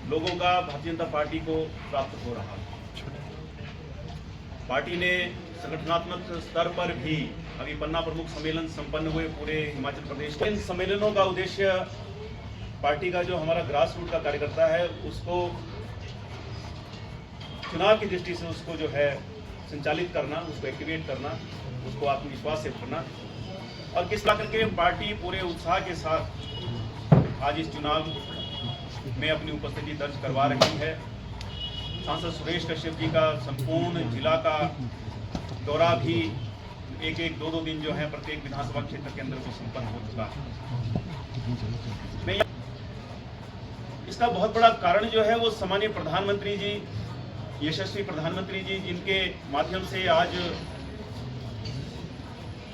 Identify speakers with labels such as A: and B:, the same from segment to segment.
A: लोगों का भारतीय जनता पार्टी को प्राप्त हो रहा। पार्टी ने संगठनात्मक स्तर पर भी अभी पन्ना प्रमुख सम्मेलन संपन्न हुए पूरे हिमाचल प्रदेश में। इन सम्मेलनों का उद्देश्य पार्टी का जो हमारा ग्रास रूट का कार्यकर्ता है उसको चुनाव की दृष्टि से उसको जो है संचालित करना, उसको एक्टिवेट करना, उसको आत्मविश्वास से भरना और किस प्रकार के पार्टी पूरे उत्साह के साथ आज इस चुनाव में अपनी उपस्थिति दर्ज करवा रही है। सांसद सुरेश कश्यप जी का संपूर्ण जिला का दौरा भी एक दो दिन जो है प्रत्येक विधानसभा क्षेत्र के अंदर वो संपन्न हो चुका है। इसका बहुत बड़ा कारण जो है वो सम्मानीय प्रधानमंत्री जी, यशस्वी प्रधानमंत्री जी, जिनके माध्यम से आज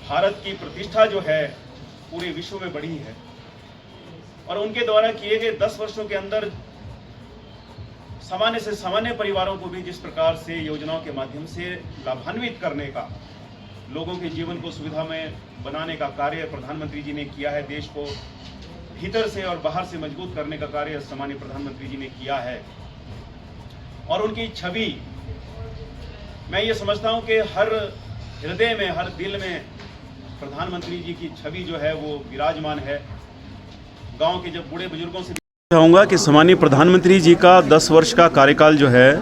A: भारत की प्रतिष्ठा जो है पूरे विश्व में बढ़ी है और उनके द्वारा किए गए 10 वर्षों के अंदर सामान्य से सामान्य परिवारों को भी जिस प्रकार से योजनाओं के माध्यम से लाभान्वित करने का, लोगों के जीवन को सुविधामय बनाने का कार्य प्रधानमंत्री जी ने किया है। देश को भीतर से और बाहर से मजबूत करने का कार्य सम्मानीय प्रधानमंत्री जी ने किया है और उनकी छवि, मैं ये समझता हूं कि हर हृदय में, हर दिल में प्रधानमंत्री जी की छवि जो है वो विराजमान है। गांव के जब बूढ़े बुजुर्गों से चाहूँगा कि सम्मानीय प्रधानमंत्री जी का 10 वर्ष का कार्यकाल जो है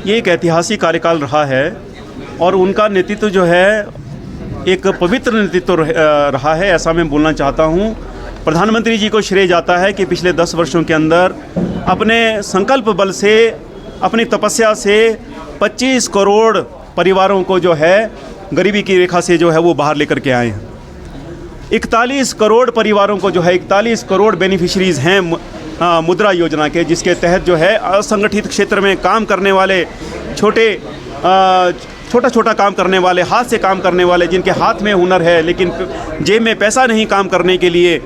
A: ये एक ऐतिहासिक कार्यकाल रहा है और उनका नेतृत्व जो है एक पवित्र नेतृत्व रहा है, ऐसा मैं बोलना चाहता हूँ। प्रधानमंत्री जी को श्रेय जाता है कि पिछले 10 वर्षों के अंदर अपने संकल्प बल से, अपनी तपस्या से 25 करोड़ परिवारों को जो है गरीबी की रेखा से जो है वो बाहर लेकर के आए हैं। 41 करोड़ परिवारों को जो है 41 करोड़ बेनिफिशरीज़ हैं मुद्रा योजना के, जिसके तहत जो है असंगठित क्षेत्र में काम करने वाले, छोटा काम करने वाले, हाथ से काम करने वाले, जिनके हाथ में हुनर है लेकिन जेब में पैसा नहीं काम करने के लिए,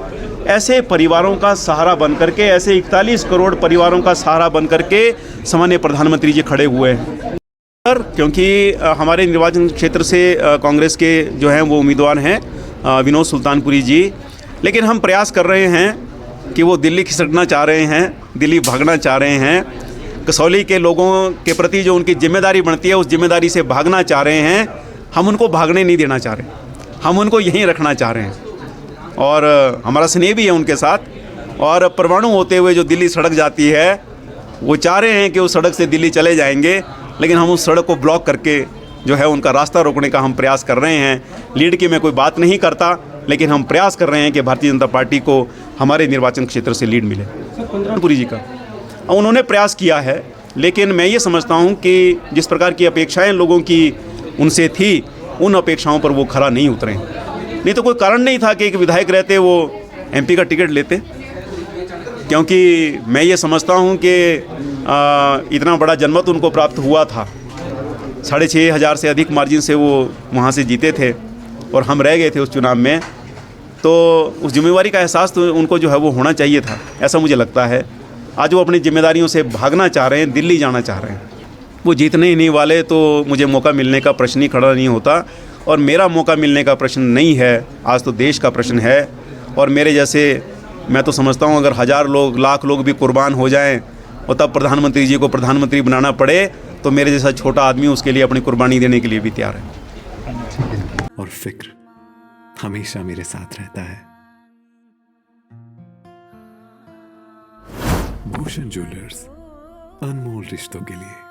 A: ऐसे परिवारों का सहारा बन करके, ऐसे 41 करोड़ परिवारों का सहारा बन करके सम्मानीय प्रधानमंत्री जी खड़े हुए हैं। क्योंकि हमारे निर्वाचन क्षेत्र से कांग्रेस के जो हैं वो उम्मीदवार हैं विनोद सुल्तानपुरी जी, लेकिन हम प्रयास कर रहे हैं कि वो दिल्ली खिसकना चाह रहे हैं, दिल्ली भागना चाह रहे हैं। कसौली के लोगों के प्रति जो उनकी जिम्मेदारी बनती है उस जिम्मेदारी से भागना चाह रहे हैं। हम उनको भागने नहीं देना चाह रहे, हम उनको यहीं रखना चाह रहे हैं और हमारा स्नेह भी है उनके साथ। और परमाणु होते हुए जो दिल्ली सड़क जाती है, वो चाह रहे हैं कि उस सड़क से दिल्ली चले जाएंगे, लेकिन हम उस सड़क को ब्लॉक करके जो है उनका रास्ता रोकने का हम प्रयास कर रहे हैं। लीड की मैं कोई बात नहीं करता, लेकिन हम प्रयास कर रहे हैं कि भारतीय जनता पार्टी को हमारे निर्वाचन क्षेत्र से लीड मिले। पुरी जी का उन्होंने प्रयास किया है, लेकिन मैं ये समझता हूँ कि जिस प्रकार की अपेक्षाएं लोगों की उनसे थी, उन अपेक्षाओं पर वो खरा नहीं उतरे। नहीं तो कोई कारण नहीं था कि एक विधायक रहते वो MP का टिकट लेते, क्योंकि मैं ये समझता हूँ कि इतना बड़ा जनमत उनको प्राप्त हुआ था। 6,500 से अधिक मार्जिन से वो वहाँ से जीते थे और हम रह गए थे उस चुनाव में, तो उस जिम्मेवारी का एहसास तो उनको जो है वो होना चाहिए था, ऐसा मुझे लगता है। आज वो अपनी जिम्मेदारियों से भागना चाह रहे हैं, दिल्ली जाना चाह रहे हैं। वो जीतने ही नहीं वाले तो मुझे मौका मिलने का प्रश्न ही खड़ा नहीं होता और मेरा मौका मिलने का प्रश्न नहीं है, आज तो देश का प्रश्न है। और मेरे जैसे, मैं तो समझता हूँ अगर 1000 लोग, लाख लोग भी कुर्बान हो जाएं और तब प्रधानमंत्री जी को प्रधानमंत्री बनाना पड़े, तो मेरे जैसा छोटा आदमी उसके लिए अपनी कुर्बानी देने के लिए भी तैयार है।
B: और फिक्र हमेशा मेरे साथ रहता है। भूषण ज्वेलर्स, अनमोल रिश्तों के लिए।